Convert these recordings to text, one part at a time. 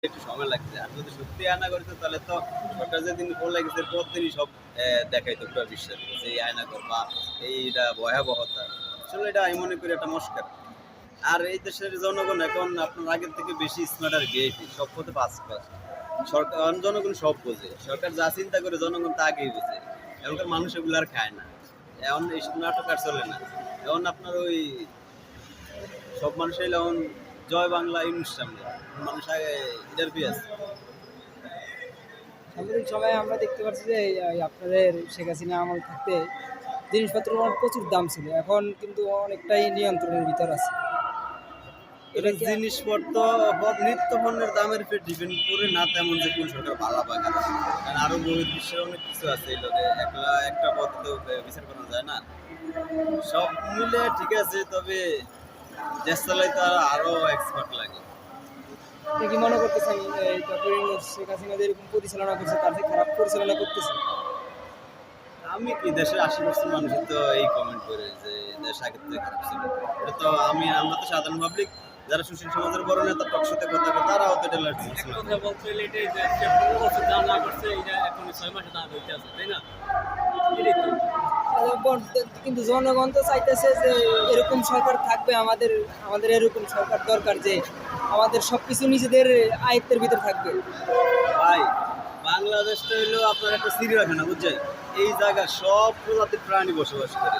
একটু সময় লাগছে। আর যদি সত্যি আয়না করতো তাহলে তো সরকার যেদিন বলে গেছে প্রতিদিনই সব দেখাইতো পুরা বিশ্বের যে এই আয়নাঘর বা এইটা ভয়াবহতা। আসলে এটা আমি মনে করি একটা মস্কার। আর এই দেশের জনগণ এখন আপনার আগের থেকে বেশি স্মার্ট আর ভিআইপি। সব পথে পাস পাস। সরকার জনগণ সব বোঝে। সরকার যা চিন্তা করে জনগণ তা আগেই বোঝে। এখনকার মানুষ এগুলো আর খায় না। এখন এইসব নাটক আর চলে না। এখন আপনার ওই সব মানুষই এখন জয় বাংলা ইউনুস সামনে। মানুষ আগে এটার আছে। সাম্প্রতিক সময়ে আমরা দেখতে পাচ্ছি যে এই আপনাদের শেখ হাসিনা আমল থাকতে জিনিসপত্রের প্রচুর দাম ছিল, এখন কিন্তু অনেকটাই নিয়ন্ত্রণের ভিতর আছে। এটা কি জিনিসপত্র নিত্য পণ্যের দামের উপর ডিপেন্ড করে না তেমন যে কোন সরকার ভালো বা খারাপ। কারণ আরো বহির্বিশ্বের অনেক কিছু আছে এই লোকে একটা পথ তো বিচার করা যায় না। সব মিলে ঠিক আছে, তবে দেশ চালাইতে আরো এক্সপার্ট লাগে। আপনি কি মনে করতেছেন ডক্টর ইউনূস শেখ হাসিনা যে এরকম পরিচালনা করছে তার থেকে খারাপ পরিচালনা করতেছে? আমি কি দেশের 80% মানুষই তো এই কমেন্ট করে যে দেশ আগের থেকে খারাপ ছিল। এটা তো আমরা তো সাধারণ পাবলিক যারা সুশীল সমাজের বড় নেতা টকশোতে কথা বলে তারাও তো এটা লাইট করছে না। কথা বলতে হলে এটাই যে সে 15 বছর দাম না করছে এটা এখন 6 মাসে দাম হইতে আছে, তাই না? এটাই তো। কিন্তু জনগণ তো চাইতেছে যে এরকম সরকার থাকবে, আমাদের আমাদের এরকম সরকার দরকার যে আমাদের সবকিছু নিজেদের আয়ত্তের ভিতর থাকবে। ভাই, বাংলাদেশটা হলো আপনার একটা চিড়িয়াখানা, বুঝছেন? এই জায়গায় সব প্রজাতির প্রাণী বসবাস করে।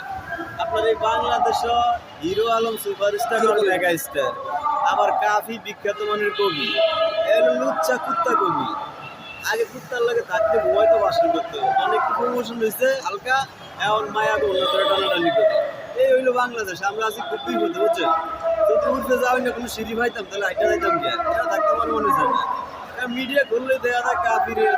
আপনার এই বাংলাদেশও হিরো আলম সুপারস্টার হলো মেগা স্টার, আবার কাফি বিখ্যাত মানের কবি, এর লুচ্চা কুত্তা কবি। আগে কুত্তার লাগে থাকতে ঘুমাইতো বাসন করতো, অনেক প্রমোশন হয়েছে হালকা, এখন মায়া অন্য করে টানাটানি করে। এই হইলো বাংলাদেশ। আমরা আছি খুব বিপদে, বুঝছেন? যদি উঠতে যাওয়াই না কোনো সিঁড়ি পাইতাম তাহলে হাইটা যাইতাম গিয়া, এটা থাকতে আমার মনে চায় না। মিডিয়া খুললে দেয়া যায় কাফির দেয়া